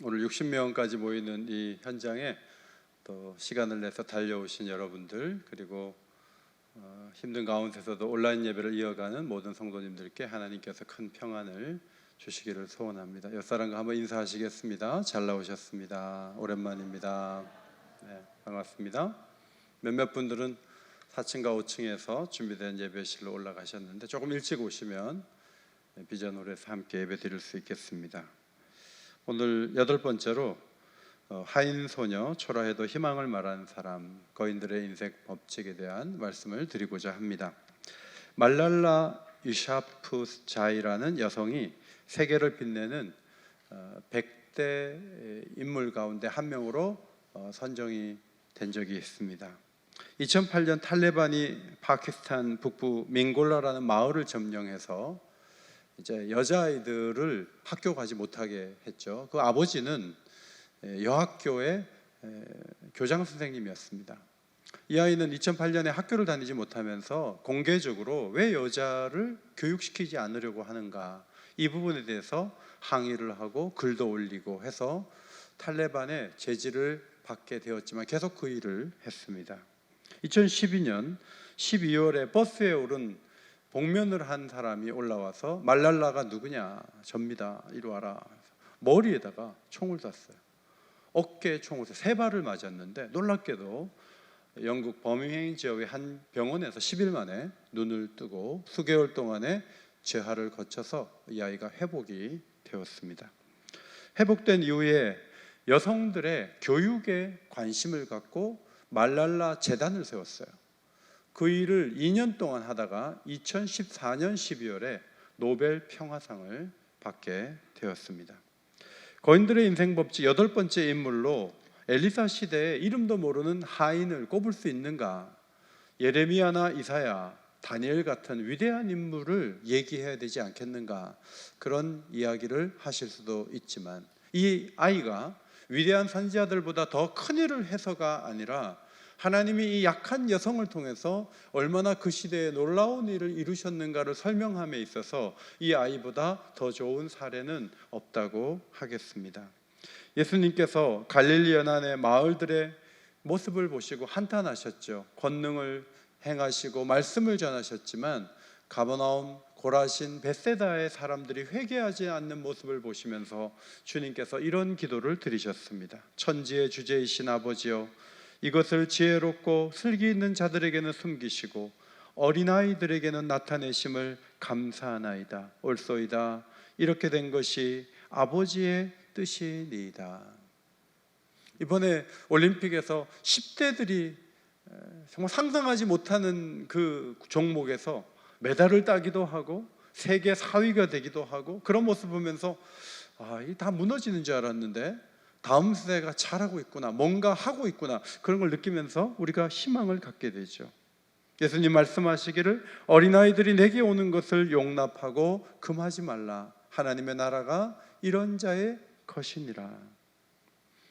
오늘 60명까지 모이는 이 현장에 또 시간을 내서 달려오신 여러분들, 그리고 힘든 가운데서도 온라인 예배를 이어가는 모든 성도님들께 하나님께서 큰 평안을 주시기를 소원합니다. 옆 사람과 한번 인사하시겠습니다. 잘 나오셨습니다. 오랜만입니다. 네, 반갑습니다. 몇몇 분들은 4층과 5층에서 준비된 예배실로 올라가셨는데 조금 일찍 오시면 비전홀에서 함께 예배 드릴 수 있겠습니다. 오늘 8번째로 하인소녀 초라해도 희망을 말하는 사람, 거인들의 인생 법칙에 대한 말씀을 드리고자 합니다. 말랄라 유샤프자이라는 여성이 세계를 빛내는 100대 인물 가운데 한 명으로 선정이 된 적이 있습니다. 2008년 탈레반이 파키스탄 북부 밍골라라는 마을을 점령해서 이제 여자아이들을 학교 가지 못하게 했죠. 그 아버지는 여학교의 교장 선생님이었습니다. 이 아이는 2008년에 학교를 다니지 못하면서 공개적으로 왜 여자를 교육시키지 않으려고 하는가, 이 부분에 대해서 항의를 하고 글도 올리고 해서 탈레반의 제지를 받게 되었지만 계속 그 일을 했습니다. 2012년 12월에 버스에 오른 복면을 한 사람이 올라와서 말랄라가 누구냐, 접니다, 이리 와라. 머리에다가 총을 쐈어요. 어깨에 총을 쏴서 3발을 맞았는데 놀랍게도 영국 버밍햄 지역의 한 병원에서 10일 만에 눈을 뜨고 수개월 동안의 재활을 거쳐서 이 아이가 회복이 되었습니다. 회복된 이후에 여성들의 교육에 관심을 갖고 말랄라 재단을 세웠어요. 그 일을 2년 동안 하다가 2014년 12월에 노벨 평화상을 받게 되었습니다. 거인들의 인생 법칙 8번째 인물로 엘리사 시대에 이름도 모르는 하인을 꼽을 수 있는가? 예레미야나 이사야, 다니엘 같은 위대한 인물을 얘기해야 되지 않겠는가? 그런 이야기를 하실 수도 있지만 이 아이가 위대한 선지자들보다 더 큰 일을 해서가 아니라 하나님이 이 약한 여성을 통해서 얼마나 그 시대에 놀라운 일을 이루셨는가를 설명함에 있어서 이 아이보다 더 좋은 사례는 없다고 하겠습니다. 예수님께서 갈릴리 연안의 마을들의 모습을 보시고 한탄하셨죠. 권능을 행하시고 말씀을 전하셨지만 가버나움, 고라신, 벳세다의 사람들이 회개하지 않는 모습을 보시면서 주님께서 이런 기도를 드리셨습니다. 천지의 주제이신 아버지여, 이것을 지혜롭고 슬기 있는 자들에게는 숨기시고 어린아이들에게는 나타내심을 감사하나이다. 옳소이다. 이렇게 된 것이 아버지의 뜻이니이다. 이번에 올림픽에서 10대들이 정말 상상하지 못하는 그 종목에서 메달을 따기도 하고 세계 4위가 되기도 하고 그런 모습을 보면서 이게 다 무너지는 줄 알았는데 다음 세대가 잘하고 있구나, 뭔가 하고 있구나, 그런 걸 느끼면서 우리가 희망을 갖게 되죠. 예수님 말씀하시기를 어린아이들이 내게 오는 것을 용납하고 금하지 말라. 하나님의 나라가 이런 자의 것이니라.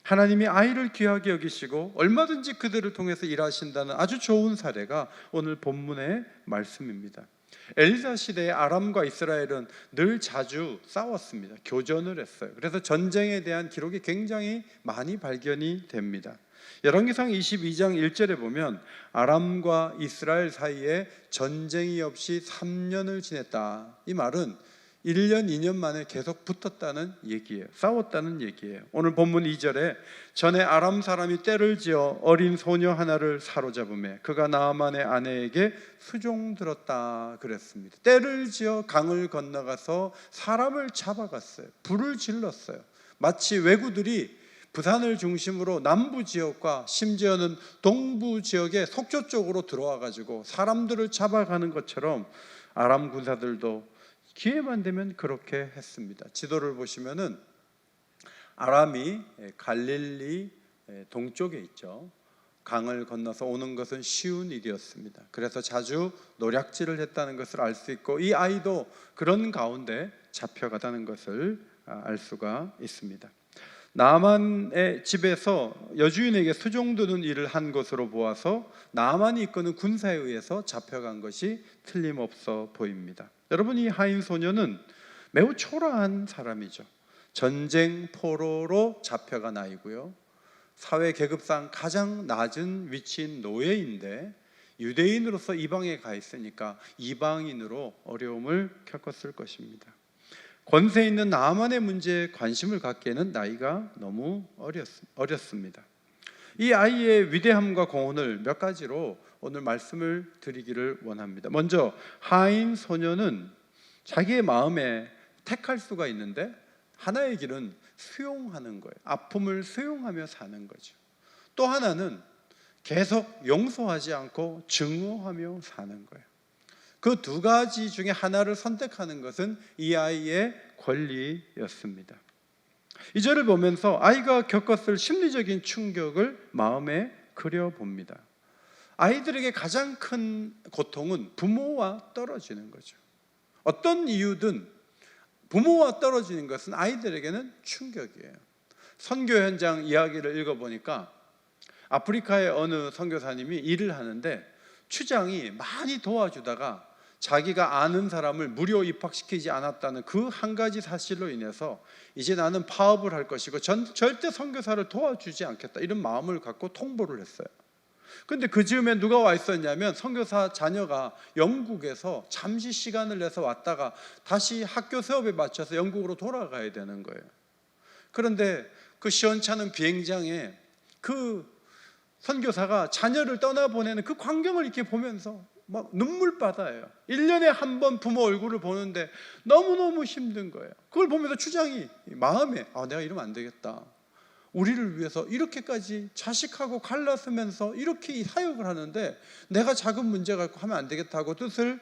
하나님이 아이를 귀하게 여기시고 얼마든지 그들을 통해서 일하신다는 아주 좋은 사례가 오늘 본문의 말씀입니다. 엘리사 시대의 아람과 이스라엘은 늘 자주 싸웠습니다. 교전을 했어요. 그래서 전쟁에 대한 기록이 굉장히 많이 발견이 됩니다. 열왕기상 22장 1절에 보면 아람과 이스라엘 사이에 전쟁이 없이 3년을 지냈다. 이 말은 1년, 2년 만에 계속 붙었다는 얘기예요. 싸웠다는 얘기예요. 오늘 본문 2절에 전에 아람 사람이 떼를 지어 어린 소녀 하나를 사로잡음에 그가 나아만의 아내에게 수종들었다 그랬습니다. 떼를 지어 강을 건너가서 사람을 잡아갔어요. 불을 질렀어요. 마치 왜구들이 부산을 중심으로 남부 지역과 심지어는 동부 지역의 속초 쪽으로 들어와 가지고 사람들을 잡아가는 것처럼 아람 군사들도 기회만 되면 그렇게 했습니다. 지도를 보시면은 아람이 갈릴리 동쪽에 있죠. 강을 건너서 오는 것은 쉬운 일이었습니다. 그래서 자주 노략질을 했다는 것을 알 수 있고 이 아이도 그런 가운데 잡혀가다는 것을 알 수가 있습니다. 나아만의 집에서 여주인에게 수종드는 일을 한 것으로 보아서 나아만이 이끄는 군사에 의해서 잡혀간 것이 틀림없어 보입니다. 여러분, 이 하인 소녀는 매우 초라한 사람이죠. 전쟁 포로로 잡혀간 아이고요. 사회 계급상 가장 낮은 위치인 노예인데 유대인으로서 이방에 가 있으니까 이방인으로 어려움을 겪었을 것입니다. 권세 있는 나아만의 문제에 관심을 갖기에는 나이가 너무 어렸습니다. 이 아이의 위대함과 공헌을 몇 가지로 오늘 말씀을 드리기를 원합니다. 먼저 하인 소녀는 자기의 마음에 택할 수가 있는데 하나의 길은 수용하는 거예요. 아픔을 수용하며 사는 거죠. 또 하나는 계속 용서하지 않고 증오하며 사는 거예요. 그 두 가지 중에 하나를 선택하는 것은 이 아이의 권리였습니다. 이 절을 보면서 아이가 겪었을 심리적인 충격을 마음에 그려봅니다. 아이들에게 가장 큰 고통은 부모와 떨어지는 거죠. 어떤 이유든 부모와 떨어지는 것은 아이들에게는 충격이에요. 선교 현장 이야기를 읽어보니까 아프리카의 어느 선교사님이 일을 하는데 추장이 많이 도와주다가 자기가 아는 사람을 무료 입학시키지 않았다는 그 한 가지 사실로 인해서 이제 나는 파업을 할 것이고 절대 선교사를 도와주지 않겠다 이런 마음을 갖고 통보를 했어요. 근데 그 즈음에 누가 와 있었냐면 선교사 자녀가 영국에서 잠시 시간을 내서 왔다가 다시 학교 수업에 맞춰서 영국으로 돌아가야 되는 거예요. 그런데 그 시원찮은 비행장에 그 선교사가 자녀를 떠나보내는 그 광경을 이렇게 보면서 막 눈물바다예요. 1년에 한 번 부모 얼굴을 보는데 너무너무 힘든 거예요. 그걸 보면서 추장이 마음에 내가 이러면 안 되겠다. 우리를 위해서 이렇게까지 자식하고 갈라서면서 이렇게 사역을 하는데 내가 작은 문제 갖고 하면 안 되겠다 하고 뜻을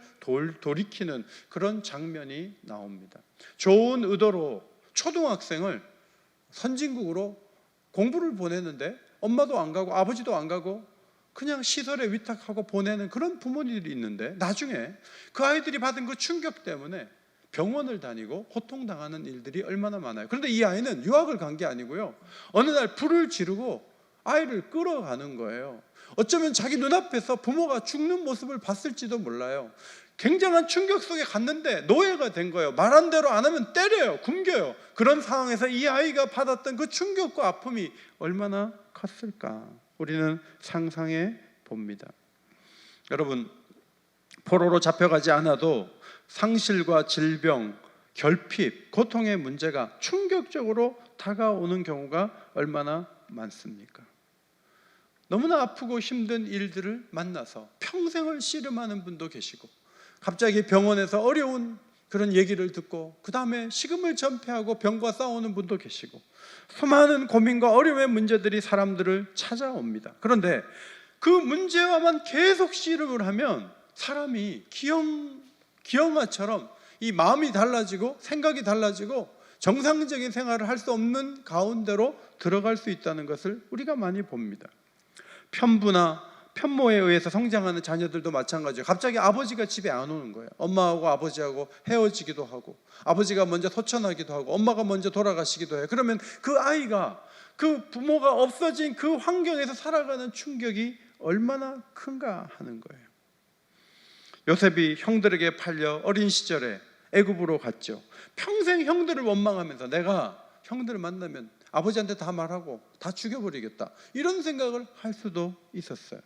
돌이키는 그런 장면이 나옵니다. 좋은 의도로 초등학생을 선진국으로 공부를 보내는데 엄마도 안 가고 아버지도 안 가고 그냥 시설에 위탁하고 보내는 그런 부모님들이 있는데 나중에 그 아이들이 받은 그 충격 때문에 병원을 다니고 고통당하는 일들이 얼마나 많아요. 그런데 이 아이는 유학을 간 게 아니고요, 어느 날 불을 지르고 아이를 끌어가는 거예요. 어쩌면 자기 눈앞에서 부모가 죽는 모습을 봤을지도 몰라요. 굉장한 충격 속에 갔는데 노예가 된 거예요. 말한 대로 안 하면 때려요, 굶겨요. 그런 상황에서 이 아이가 받았던 그 충격과 아픔이 얼마나 컸을까 우리는 상상해 봅니다. 여러분, 포로로 잡혀가지 않아도 상실과 질병, 결핍, 고통의 문제가 충격적으로 다가오는 경우가 얼마나 많습니까? 너무나 아프고 힘든 일들을 만나서 평생을 씨름하는 분도 계시고, 갑자기 병원에서 어려운 그런 얘기를 듣고 그 다음에 식음을 전폐하고 병과 싸우는 분도 계시고, 수많은 고민과 어려움의 문제들이 사람들을 찾아옵니다. 그런데 그 문제와만 계속 씨름을 하면 사람이 기형아처럼 이 마음이 달라지고 생각이 달라지고 정상적인 생활을 할 수 없는 가운데로 들어갈 수 있다는 것을 우리가 많이 봅니다. 편부나 편모에 의해서 성장하는 자녀들도 마찬가지예요. 갑자기 아버지가 집에 안 오는 거예요. 엄마하고 아버지하고 헤어지기도 하고, 아버지가 먼저 소천하기도 하고, 엄마가 먼저 돌아가시기도 해요. 그러면 그 아이가 그 부모가 없어진 그 환경에서 살아가는 충격이 얼마나 큰가 하는 거예요. 요셉이 형들에게 팔려 어린 시절에 애굽으로 갔죠. 평생 형들을 원망하면서 내가 형들을 만나면 아버지한테 다 말하고 다 죽여버리겠다, 이런 생각을 할 수도 있었어요.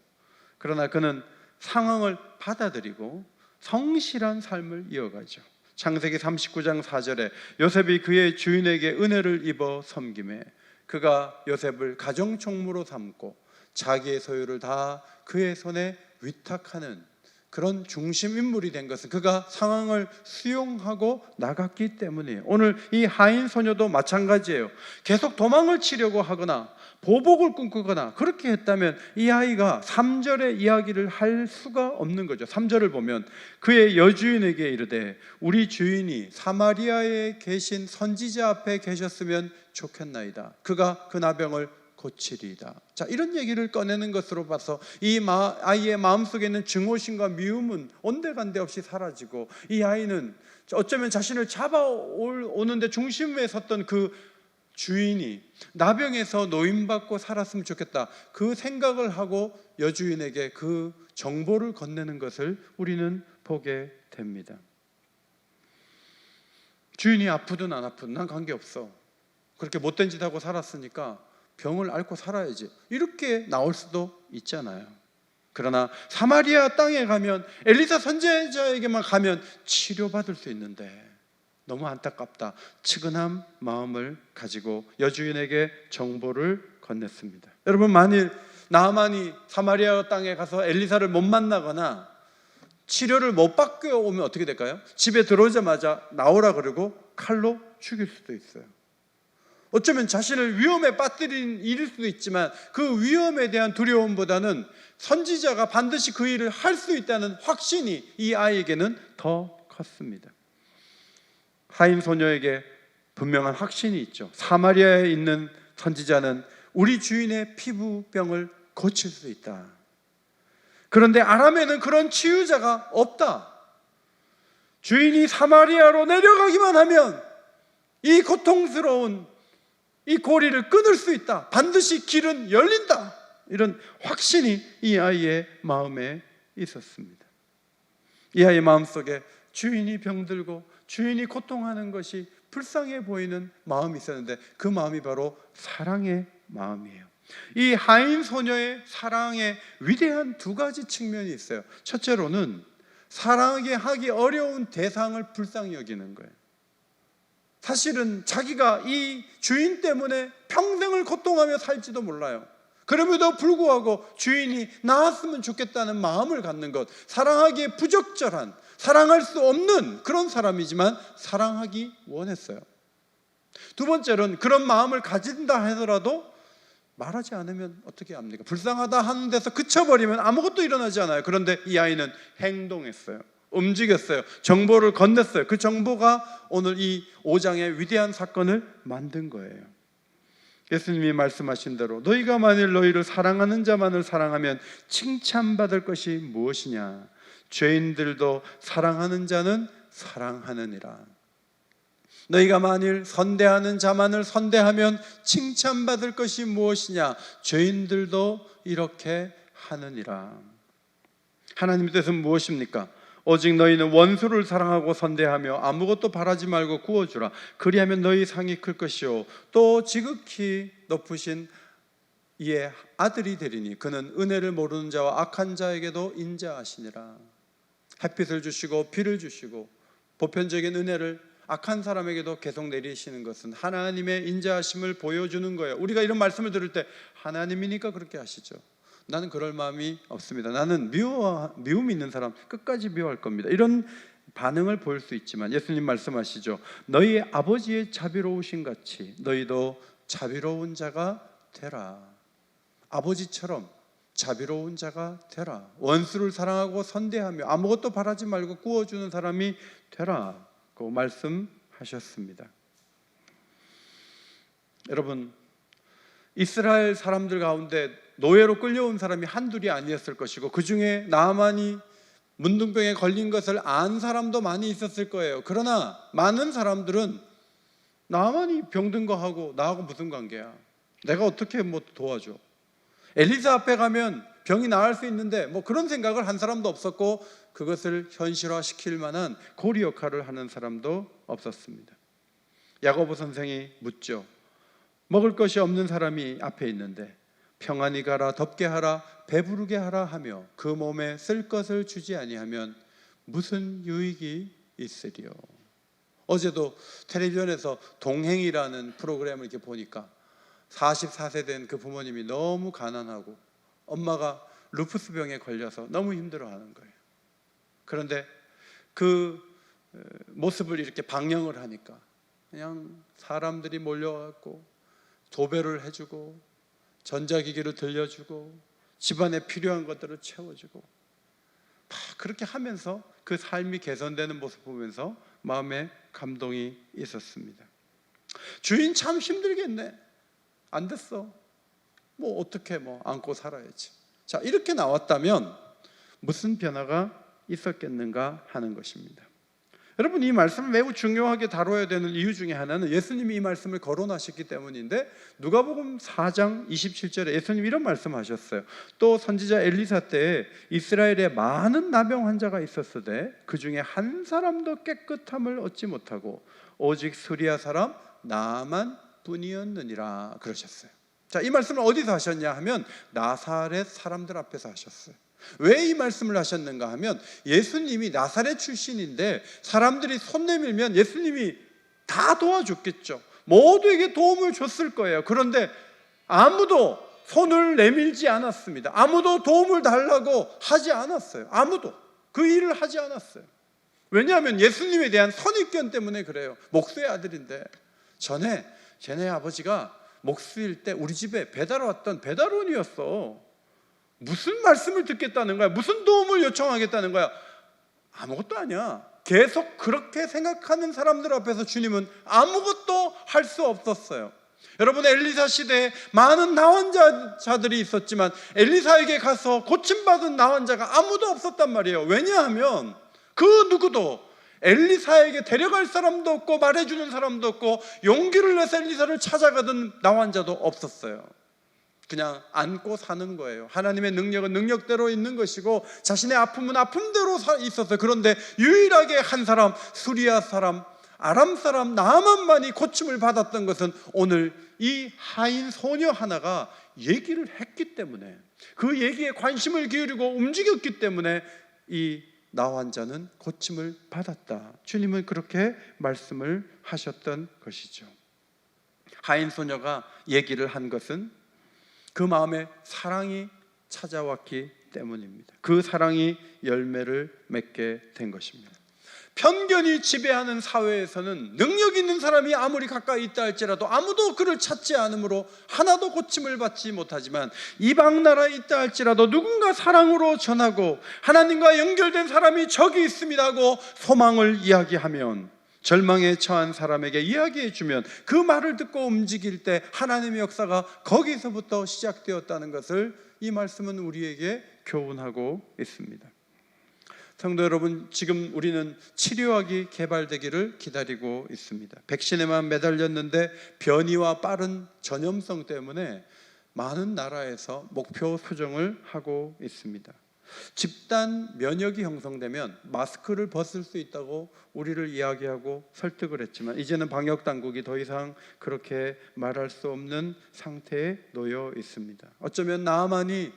그러나 그는 상황을 받아들이고 성실한 삶을 이어가죠. 창세기 39장 4절에 요셉이 그의 주인에게 은혜를 입어 섬김에 그가 요셉을 가정총무로 삼고 자기의 소유를 다 그의 손에 위탁하는 그런 중심 인물이 된 것은 그가 상황을 수용하고 나갔기 때문이에요. 오늘 이 하인 소녀도 마찬가지예요. 계속 도망을 치려고 하거나 보복을 꿈꾸거나 그렇게 했다면 이 아이가 3절의 이야기를 할 수가 없는 거죠. 3절을 보면 그의 여주인에게 이르되 우리 주인이 사마리아에 계신 선지자 앞에 계셨으면 좋겠나이다. 그가 그 나병을 고치리이다. 자, 이런 얘기를 꺼내는 것으로 봐서 이 아이의 마음속에 있는 증오심과 미움은 온데간데 없이 사라지고, 이 아이는 어쩌면 자신을 잡아오는데 중심에 섰던 그 주인이 나병에서 노임받고 살았으면 좋겠다, 그 생각을 하고 여주인에게 그 정보를 건네는 것을 우리는 보게 됩니다. 주인이 아프든 안 아프든 난 관계없어, 그렇게 못된 짓 하고 살았으니까 병을 앓고 살아야지, 이렇게 나올 수도 있잖아요. 그러나 사마리아 땅에 가면, 엘리사 선지자에게만 가면 치료받을 수 있는데 너무 안타깝다, 측은한 마음을 가지고 여주인에게 정보를 건넸습니다. 여러분, 만일 나아만이 사마리아 땅에 가서 엘리사를 못 만나거나 치료를 못 받고 오면 어떻게 될까요? 집에 들어오자마자 나오라 그러고 칼로 죽일 수도 있어요. 어쩌면 자신을 위험에 빠뜨린 일일 수도 있지만 그 위험에 대한 두려움보다는 선지자가 반드시 그 일을 할 수 있다는 확신이 이 아이에게는 더 컸습니다. 하인 소녀에게 분명한 확신이 있죠. 사마리아에 있는 선지자는 우리 주인의 피부병을 고칠 수 있다. 그런데 아람에는 그런 치유자가 없다. 주인이 사마리아로 내려가기만 하면 이 고통스러운 이 고리를 끊을 수 있다. 반드시 길은 열린다. 이런 확신이 이 아이의 마음에 있었습니다. 이 아이의 마음속에 주인이 병들고 주인이 고통하는 것이 불쌍해 보이는 마음이 있었는데 그 마음이 바로 사랑의 마음이에요. 이 하인 소녀의 사랑의 위대한 두 가지 측면이 있어요. 첫째로는 사랑하게 하기 어려운 대상을 불쌍히 여기는 거예요. 사실은 자기가 이 주인 때문에 평생을 고통하며 살지도 몰라요. 그럼에도 불구하고 주인이 나았으면 좋겠다는 마음을 갖는 것, 사랑하기에 부적절한, 사랑할 수 없는 그런 사람이지만 사랑하기 원했어요. 두 번째로는 그런 마음을 가진다 하더라도 말하지 않으면 어떻게 합니까? 불쌍하다 하는 데서 그쳐버리면 아무것도 일어나지 않아요. 그런데 이 아이는 행동했어요. 움직였어요. 정보를 건넸어요. 그 정보가 오늘 이 5장의 위대한 사건을 만든 거예요. 예수님이 말씀하신 대로 너희가 만일 너희를 사랑하는 자만을 사랑하면 칭찬받을 것이 무엇이냐? 죄인들도 사랑하는 자는 사랑하느니라. 너희가 만일 선대하는 자만을 선대하면 칭찬받을 것이 무엇이냐? 죄인들도 이렇게 하느니라. 하나님의 뜻은 무엇입니까? 오직 너희는 원수를 사랑하고 선대하며 아무것도 바라지 말고 구워주라. 그리하면 너희 상이 클 것이요 또 지극히 높으신 이의 아들이 되리니 그는 은혜를 모르는 자와 악한 자에게도 인자하시니라. 햇빛을 주시고 비를 주시고 보편적인 은혜를 악한 사람에게도 계속 내리시는 것은 하나님의 인자하심을 보여주는 거예요. 우리가 이런 말씀을 들을 때 하나님이니까 그렇게 하시죠. 나는 그럴 마음이 없습니다. 나는 미움이 있는 사람 끝까지 미워할 겁니다. 이런 반응을 보일 수 있지만 예수님 말씀하시죠. 너희 아버지의 자비로우신 같이 너희도 자비로운 자가 되라. 아버지처럼 자비로운 자가 되라. 원수를 사랑하고 선대하며 아무것도 바라지 말고 구워주는 사람이 되라고 말씀하셨습니다. 여러분, 이스라엘 사람들 가운데 노예로 끌려온 사람이 한둘이 아니었을 것이고 그 중에 나아만이 문둥병에 걸린 것을 안 사람도 많이 있었을 거예요. 그러나 많은 사람들은 나아만이 병든 거 하고 나하고 무슨 관계야? 내가 어떻게 도와줘? 엘리사 앞에 가면 병이 나을 수 있는데 그런 생각을 한 사람도 없었고 그것을 현실화시킬 만한 고리 역할을 하는 사람도 없었습니다. 야고보 선생이 묻죠. 먹을 것이 없는 사람이 앞에 있는데 평안히 가라, 덥게 하라, 배부르게 하라 하며 그 몸에 쓸 것을 주지 아니하면 무슨 유익이 있으리요? 어제도 텔레비전에서 동행이라는 프로그램을 이렇게 보니까 44세 된 그 부모님이 너무 가난하고 엄마가 루푸스 병에 걸려서 너무 힘들어하는 거예요. 그런데 그 모습을 이렇게 방영을 하니까 그냥 사람들이 몰려와서 도배를 해주고 전자기기를 들려주고 집안에 필요한 것들을 채워주고 그렇게 하면서 그 삶이 개선되는 모습 보면서 마음에 감동이 있었습니다. 주인 참 힘들겠네. 안 됐어. 어떻게 안고 살아야지. 자, 이렇게 나왔다면 무슨 변화가 있었겠는가 하는 것입니다. 여러분, 이 말씀을 매우 중요하게 다뤄야 되는 이유 중에 하나는 예수님이 이 말씀을 거론하셨기 때문인데 누가복음 4장 27절에 예수님이 이런 말씀하셨어요. 또 선지자 엘리사 때에 이스라엘에 많은 나병 환자가 있었으되 그 중에 한 사람도 깨끗함을 얻지 못하고 오직 스리야 사람 나아만 뿐이었느니라 그러셨어요. 자, 이 말씀을 어디서 하셨냐 하면 나사렛 사람들 앞에서 하셨어요. 왜 이 말씀을 하셨는가 하면 예수님이 나사렛 출신인데 사람들이 손 내밀면 예수님이 다 도와줬겠죠. 모두에게 도움을 줬을 거예요. 그런데 아무도 손을 내밀지 않았습니다. 아무도 도움을 달라고 하지 않았어요. 아무도 그 일을 하지 않았어요. 왜냐하면 예수님에 대한 선입견 때문에 그래요. 목수의 아들인데. 전에 쟤네 아버지가 목수일 때 우리 집에 배달 왔던 배달원이었어. 무슨 말씀을 듣겠다는 거야? 무슨 도움을 요청하겠다는 거야? 아무것도 아니야. 계속 그렇게 생각하는 사람들 앞에서 주님은 아무것도 할 수 없었어요. 여러분, 엘리사 시대에 많은 나환자들이 있었지만 엘리사에게 가서 고침받은 나환자가 아무도 없었단 말이에요. 왜냐하면 그 누구도 엘리사에게 데려갈 사람도 없고 말해주는 사람도 없고 용기를 내서 엘리사를 찾아가던 나환자도 없었어요. 그냥 안고 사는 거예요. 하나님의 능력은 능력대로 있는 것이고 자신의 아픔은 아픔대로 있었어요. 그런데 유일하게 한 사람, 수리아 사람, 아람 사람 나아만만이 고침을 받았던 것은 오늘 이 하인 소녀 하나가 얘기를 했기 때문에, 그 얘기에 관심을 기울이고 움직였기 때문에 이 나환자는 고침을 받았다. 주님은 그렇게 말씀을 하셨던 것이죠. 하인 소녀가 얘기를 한 것은 그 마음에 사랑이 찾아왔기 때문입니다. 그 사랑이 열매를 맺게 된 것입니다. 편견이 지배하는 사회에서는 능력 있는 사람이 아무리 가까이 있다 할지라도 아무도 그를 찾지 않으므로 하나도 고침을 받지 못하지만, 이방 나라에 있다 할지라도 누군가 사랑으로 전하고 하나님과 연결된 사람이 저기 있습니다 하고 소망을 이야기하면, 절망에 처한 사람에게 이야기해 주면 그 말을 듣고 움직일 때 하나님의 역사가 거기서부터 시작되었다는 것을 이 말씀은 우리에게 교훈하고 있습니다. 성도 여러분, 지금 우리는 치료약이 개발되기를 기다리고 있습니다. 백신에만 매달렸는데 변이와 빠른 전염성 때문에 많은 나라에서 목표 수정을 하고 있습니다. 집단 면역이 형성되면 마스크를 벗을 수 있다고 우리를 이야기하고 설득을 했지만 이제는 방역 당국이 더 이상 그렇게 말할 수 없는 상태에 놓여 있습니다. 어쩌면 나아만이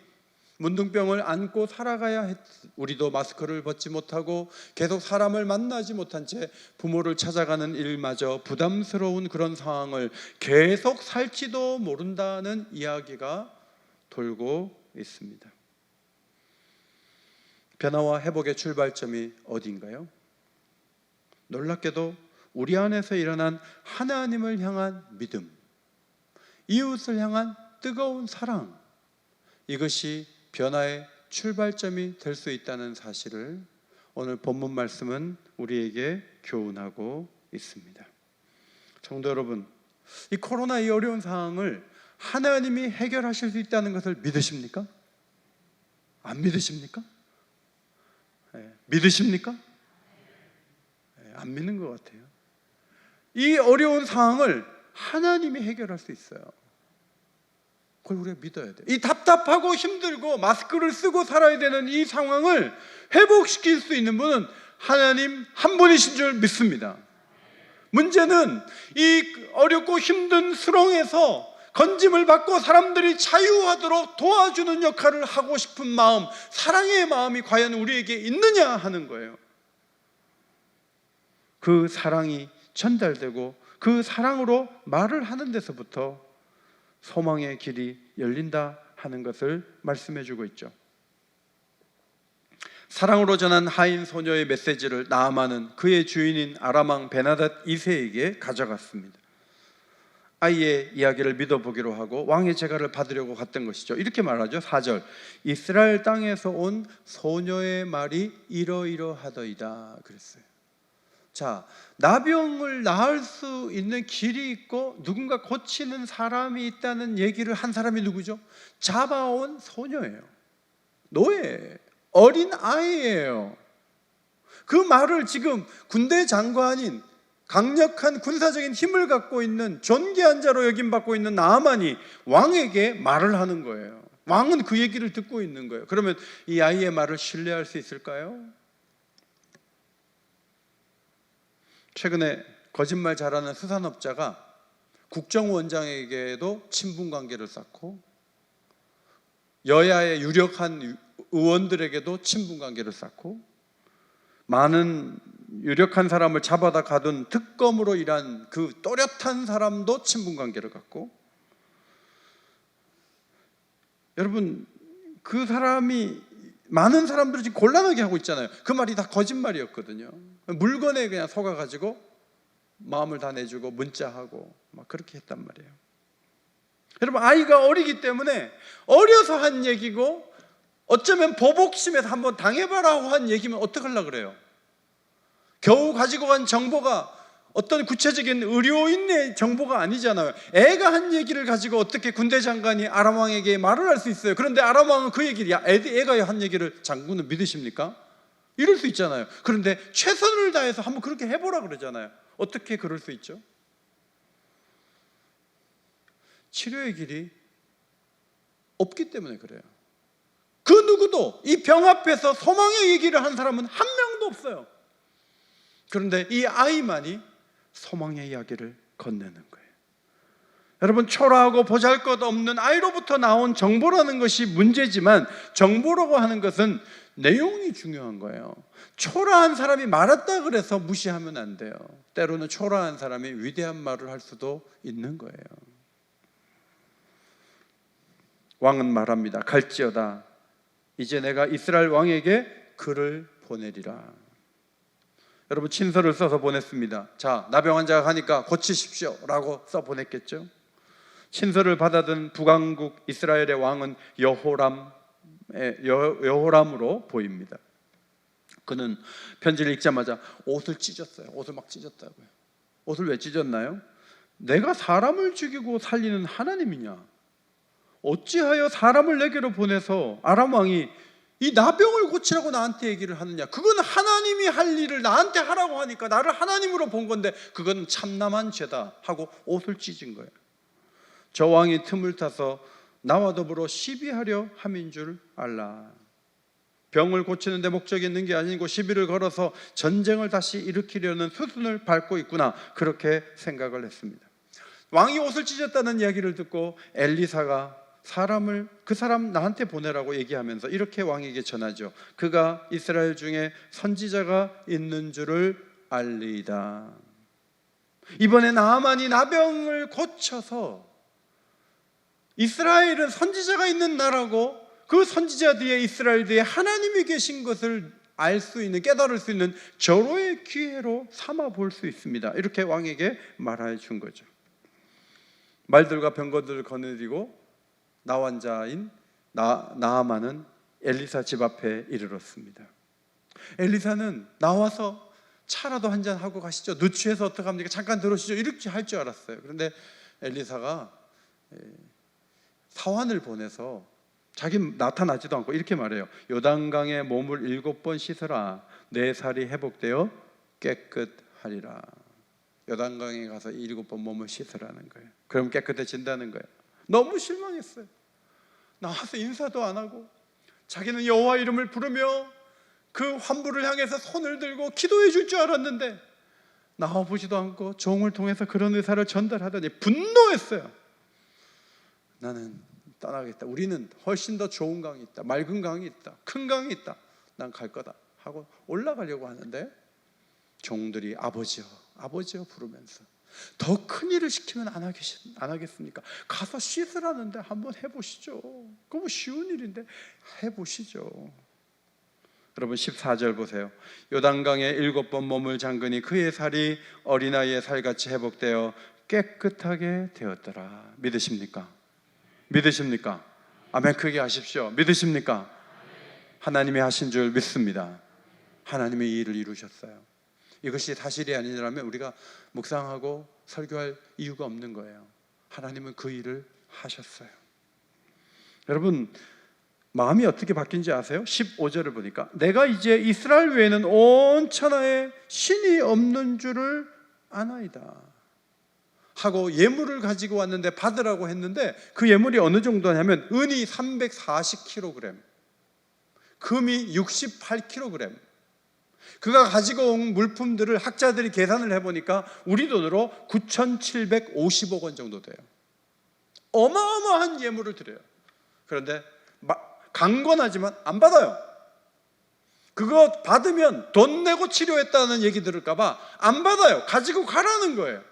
문둥병을 안고 살아가야 했, 우리도 마스크를 벗지 못하고 계속 사람을 만나지 못한 채 부모를 찾아가는 일마저 부담스러운 그런 상황을 계속 살지도 모른다는 이야기가 돌고 있습니다. 변화와 회복의 출발점이 어디인가요? 놀랍게도 우리 안에서 일어난 하나님을 향한 믿음, 이웃을 향한 뜨거운 사랑, 이것이 변화의 출발점이 될 수 있다는 사실을 오늘 본문 말씀은 우리에게 교훈하고 있습니다. 성도 여러분, 이 코로나 이 어려운 상황을 하나님이 해결하실 수 있다는 것을 믿으십니까? 안 믿으십니까? 믿으십니까? 안 믿는 것 같아요. 이 어려운 상황을 하나님이 해결할 수 있어요. 그걸 우리가 믿어야 돼요. 이 답답하고 힘들고 마스크를 쓰고 살아야 되는 이 상황을 회복시킬 수 있는 분은 하나님 한 분이신 줄 믿습니다. 문제는 이 어렵고 힘든 수렁에서 건짐을 받고 사람들이 자유하도록 도와주는 역할을 하고 싶은 마음, 사랑의 마음이 과연 우리에게 있느냐 하는 거예요. 그 사랑이 전달되고 그 사랑으로 말을 하는 데서부터 소망의 길이 열린다 하는 것을 말씀해 주고 있죠. 사랑으로 전한 하인 소녀의 메시지를 나아만은 그의 주인인 아람 왕 베나닷 2세에게 가져갔습니다. 아이의 이야기를 믿어보기로 하고 왕의 제가를 받으려고 갔던 것이죠. 이렇게 말하죠. 4절, 이스라엘 땅에서 온 소녀의 말이 이러이러하더이다 그랬어요. 자, 나병을 나을 수 있는 길이 있고 누군가 고치는 사람이 있다는 얘기를 한 사람이 누구죠? 잡아온 소녀예요. 노예, 어린 아이예요. 그 말을 지금 군대 장관인 강력한 군사적인 힘을 갖고 있는 존귀한 자로 여김받고 있는 나아만이 왕에게 말을 하는 거예요. 왕은 그 얘기를 듣고 있는 거예요. 그러면 이 아이의 말을 신뢰할 수 있을까요? 최근에 거짓말 잘하는 수산업자가 국정원장에게도 친분 관계를 쌓고 여야의 유력한 의원들에게도 친분 관계를 쌓고 많은 유력한 사람을 잡아다 가둔 특검으로 일한 그 또렷한 사람도 친분 관계를 갖고, 여러분 그 사람이 많은 사람들이 지금 곤란하게 하고 있잖아요. 그 말이 다 거짓말이었거든요. 물건에 그냥 속아가지고 마음을 다 내주고 문자하고 막 그렇게 했단 말이에요. 여러분 아이가 어리기 때문에 어려서 한 얘기고 어쩌면 보복심에서 한번 당해봐라고 한 얘기면 어떡하려고 그래요? 겨우 가지고 간 정보가 어떤 구체적인 의료인의 정보가 아니잖아요. 애가 한 얘기를 가지고 어떻게 군대 장관이 아람 왕에게 말을 할 수 있어요? 그런데 아람 왕은 그 얘기를, 야, 애가 한 얘기를 장군은 믿으십니까? 이럴 수 있잖아요. 그런데 최선을 다해서 한번 그렇게 해보라 그러잖아요. 어떻게 그럴 수 있죠? 치료의 길이 없기 때문에 그래요. 그 누구도 이 병 앞에서 소망의 얘기를 한 사람은 한 명도 없어요. 그런데 이 아이만이 소망의 이야기를 건네는 거예요. 여러분 초라하고 보잘것없는 아이로부터 나온 정보라는 것이 문제지만, 정보라고 하는 것은 내용이 중요한 거예요. 초라한 사람이 말했다 그래서 무시하면 안 돼요. 때로는 초라한 사람이 위대한 말을 할 수도 있는 거예요. 왕은 말합니다. 갈지어다 이제 내가 이스라엘 왕에게 글을 보내리라. 여러분 친서를 써서 보냈습니다. 자, 나병 환자가 가니까 고치십시오 라고 써 보냈겠죠. 친서를 받아든 북왕국 이스라엘의 왕은 여호람으로 보입니다. 그는 편지를 읽자마자 옷을 찢었어요. 옷을 막 찢었다고요. 옷을 왜 찢었나요? 내가 사람을 죽이고 살리는 하나님이냐? 어찌하여 사람을 내게로 보내서 아람 왕이 이 나병을 고치라고 나한테 얘기를 하느냐? 그건 하나님이 할 일을 나한테 하라고 하니까 나를 하나님으로 본 건데 그건 참남한 죄다 하고 옷을 찢은 거예요. 저 왕이 틈을 타서 나와 더불어 시비하려 함인 줄 알라. 병을 고치는 데 목적이 있는 게 아니고 시비를 걸어서 전쟁을 다시 일으키려는 수순을 밟고 있구나, 그렇게 생각을 했습니다. 왕이 옷을 찢었다는 이야기를 듣고 엘리사가 그 사람 나한테 보내라고 얘기하면서 이렇게 왕에게 전하죠. 그가 이스라엘 중에 선지자가 있는 줄을 알리이다. 이번에 나아만이 나병을 고쳐서 이스라엘은 선지자가 있는 나라고 그 선지자 뒤에 이스라엘 뒤에 하나님이 계신 것을 알 수 있는, 깨달을 수 있는 절호의 기회로 삼아 볼 수 있습니다. 이렇게 왕에게 말해 준 거죠. 말들과 병거들을 거느리고 나환자인 나아만은 엘리사 집 앞에 이르렀습니다. 엘리사는 나와서 차라도 한잔 하고 가시죠. 누추해서 어떡합니까? 잠깐 들어오시죠. 이렇게 할 줄 알았어요. 그런데 엘리사가 사환을 보내서 자기 나타나지도 않고 이렇게 말해요. 요단강에 몸을 7번 씻어라. 내 살이 회복되어 깨끗하리라. 요단강에 가서 7번 몸을 씻으라는 거예요. 그럼 깨끗해진다는 거예요. 너무 실망했어요. 나와서 인사도 안 하고 자기는 여호와 이름을 부르며 그 환부를 향해서 손을 들고 기도해 줄 줄 알았는데 나와보지도 않고 종을 통해서 그런 의사를 전달하더니 분노했어요. 나는 떠나겠다. 우리는 훨씬 더 좋은 강이 있다. 맑은 강이 있다. 큰 강이 있다. 난 갈 거다 하고 올라가려고 하는데 종들이 아버지여 아버지여 부르면서 더 큰 일을 시키면 안 하겠습니까? 가서 씻으라는데 한번 해보시죠. 그거 뭐 쉬운 일인데 해보시죠. 여러분 14절 보세요. 요단강에 7번 몸을 잠그니 그의 살이 어린아이의 살같이 회복되어 깨끗하게 되었더라. 믿으십니까? 믿으십니까? 아멘. 크게 하십시오. 믿으십니까? 하나님이 하신 줄 믿습니다. 하나님이 이 일을 이루셨어요. 이것이 사실이 아니라면 우리가 묵상하고 설교할 이유가 없는 거예요. 하나님은 그 일을 하셨어요. 여러분 마음이 어떻게 바뀐지 아세요? 15절을 보니까 내가 이제 이스라엘 외에는 온 천하에 신이 없는 줄을 아나이다 하고 예물을 가지고 왔는데 받으라고 했는데 그 예물이 어느 정도냐면 은이 340kg, 금이 68kg, 그가 가지고 온 물품들을 학자들이 계산을 해보니까 우리 돈으로 9,750억 원 정도 돼요. 어마어마한 예물을 드려요. 그런데 강권하지만 안 받아요. 그거 받으면 돈 내고 치료했다는 얘기 들을까봐 안 받아요. 가지고 가라는 거예요.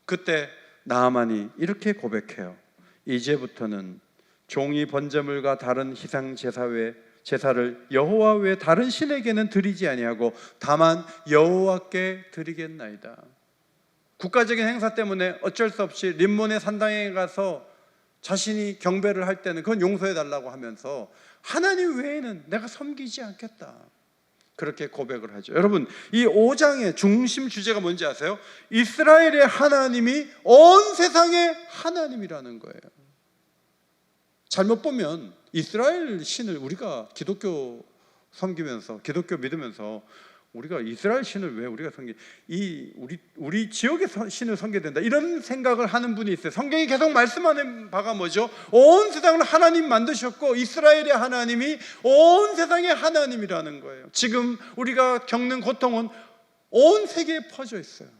그때 나아만이 이렇게 고백해요. 이제부터는 종이 번제물과 다른 희생 제사 외 제사를 여호와 외 다른 신에게는 드리지 아니하고 다만 여호와께 드리겠나이다. 국가적인 행사 때문에 어쩔 수 없이 림몬의 산당에 가서 자신이 경배를 할 때는 그건 용서해 달라고 하면서 하나님 외에는 내가 섬기지 않겠다, 그렇게 고백을 하죠. 여러분, 이 5장의 중심 주제가 뭔지 아세요? 이스라엘의 하나님이 온 세상의 하나님이라는 거예요. 잘못 보면 이스라엘 신을 우리가 기독교 섬기면서, 기독교 믿으면서 우리가 이스라엘 신을 왜 우리가 우리 지역의 신을 섬겨야 된다, 이런 생각을 하는 분이 있어요. 성경이 계속 말씀하는 바가 뭐죠? 온 세상을 하나님 만드셨고 이스라엘의 하나님이 온 세상의 하나님이라는 거예요. 지금 우리가 겪는 고통은 온 세계에 퍼져 있어요.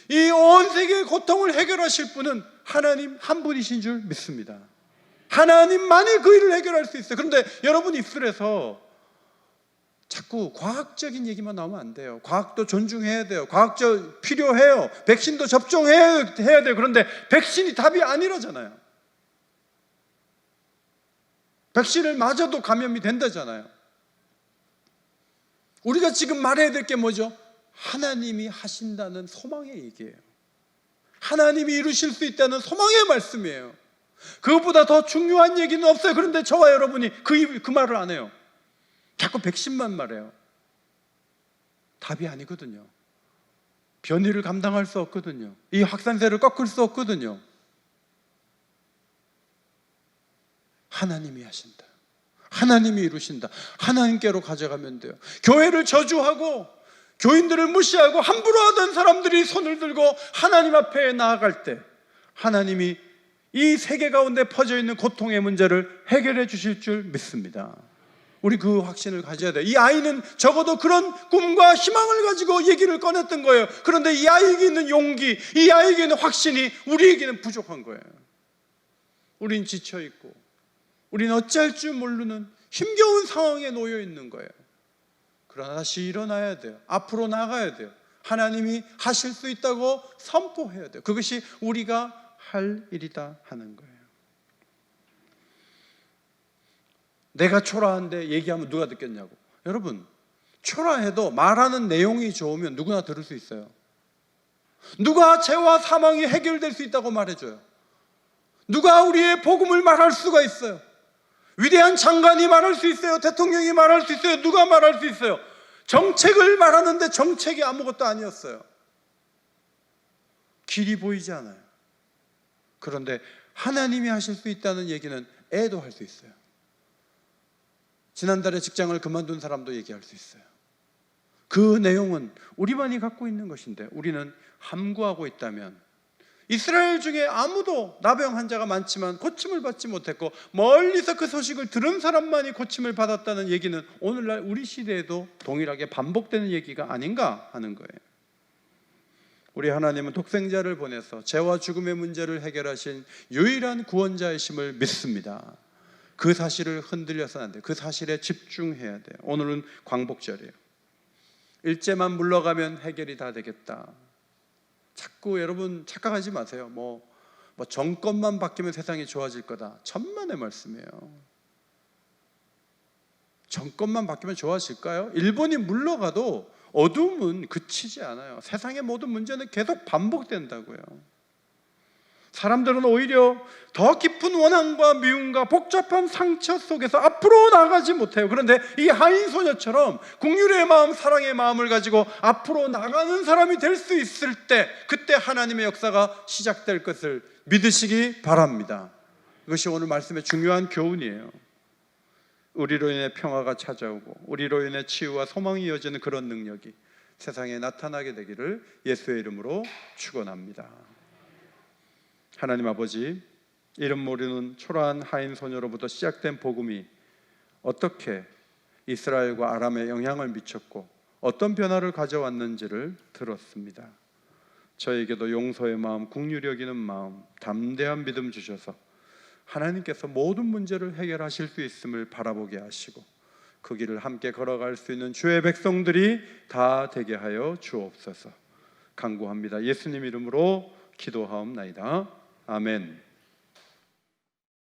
이 온 세계의 고통을 해결하실 분은 하나님 한 분이신 줄 믿습니다. 하나님만이 그 일을 해결할 수 있어요. 그런데 여러분 입술에서 자꾸 과학적인 얘기만 나오면 안 돼요. 과학도 존중해야 돼요. 과학적 필요해요. 백신도 접종해야 돼요. 그런데 백신이 답이 아니라잖아요. 백신을 맞아도 감염이 된다잖아요. 우리가 지금 말해야 될 게 뭐죠? 하나님이 하신다는 소망의 얘기예요. 하나님이 이루실 수 있다는 소망의 말씀이에요. 그것보다 더 중요한 얘기는 없어요. 그런데 저와 여러분이 그 말을 안 해요. 자꾸 백신만 말해요. 답이 아니거든요. 변이를 감당할 수 없거든요. 이 확산세를 꺾을 수 없거든요. 하나님이 하신다. 하나님이 이루신다. 하나님께로 가져가면 돼요. 교회를 저주하고 교인들을 무시하고 함부로 하던 사람들이 손을 들고 하나님 앞에 나아갈 때 하나님이 이 세계 가운데 퍼져 있는 고통의 문제를 해결해 주실 줄 믿습니다. 우리 그 확신을 가져야 돼요. 이 아이는 적어도 그런 꿈과 희망을 가지고 얘기를 꺼냈던 거예요. 그런데 이 아이에게 있는 용기, 이 아이에게 있는 확신이 우리에게는 부족한 거예요. 우린 지쳐있고 우리는 어찌할 줄 모르는 힘겨운 상황에 놓여 있는 거예요. 그러나 다시 일어나야 돼요. 앞으로 나가야 돼요. 하나님이 하실 수 있다고 선포해야 돼요. 그것이 우리가 할 일이다 하는 거예요. 내가 초라한데 얘기하면 누가 듣겠냐고. 여러분, 초라해도 말하는 내용이 좋으면 누구나 들을 수 있어요. 누가 죄와 사망이 해결될 수 있다고 말해줘요. 누가 우리의 복음을 말할 수가 있어요. 위대한 장관이 말할 수 있어요. 대통령이 말할 수 있어요. 누가 말할 수 있어요. 정책을 말하는데 정책이 아무것도 아니었어요. 길이 보이지 않아요. 그런데 하나님이 하실 수 있다는 얘기는 애도 할 수 있어요. 지난달에 직장을 그만둔 사람도 얘기할 수 있어요. 그 내용은 우리만이 갖고 있는 것인데 우리는 함구하고 있다면, 이스라엘 중에 아무도 나병 환자가 많지만 고침을 받지 못했고 멀리서 그 소식을 들은 사람만이 고침을 받았다는 얘기는 오늘날 우리 시대에도 동일하게 반복되는 얘기가 아닌가 하는 거예요. 우리 하나님은 독생자를 보내서 죄와 죽음의 문제를 해결하신 유일한 구원자이심을 믿습니다. 그 사실을 흔들려서는 안 돼요. 그 사실에 집중해야 돼요. 오늘은 광복절이에요. 일제만 물러가면 해결이 다 되겠다. 자꾸 여러분 착각하지 마세요. 뭐 정권만 바뀌면 세상이 좋아질 거다. 천만의 말씀이에요. 정권만 바뀌면 좋아질까요? 일본이 물러가도 어둠은 그치지 않아요. 세상의 모든 문제는 계속 반복된다고요. 사람들은 오히려 더 깊은 원한과 미움과 복잡한 상처 속에서 앞으로 나가지 못해요. 그런데 이 하인 소녀처럼 긍휼의 마음, 사랑의 마음을 가지고 앞으로 나가는 사람이 될 수 있을 때, 그때 하나님의 역사가 시작될 것을 믿으시기 바랍니다. 이것이 오늘 말씀의 중요한 교훈이에요. 우리로 인해 평화가 찾아오고 우리로 인해 치유와 소망이 이어지는 그런 능력이 세상에 나타나게 되기를 예수의 이름으로 축원합니다. 하나님 아버지, 이름 모르는 초라한 하인 소녀로부터 시작된 복음이 어떻게 이스라엘과 아람에 영향을 미쳤고 어떤 변화를 가져왔는지를 들었습니다. 저에게도 용서의 마음, 긍휼히 여기는 마음, 담대한 믿음 주셔서 하나님께서 모든 문제를 해결하실 수 있음을 바라보게 하시고 그 길을 함께 걸어갈 수 있는 주의 백성들이 다 되게 하여 주옵소서. 간구합니다. 예수님 이름으로 기도하옵나이다. 아멘.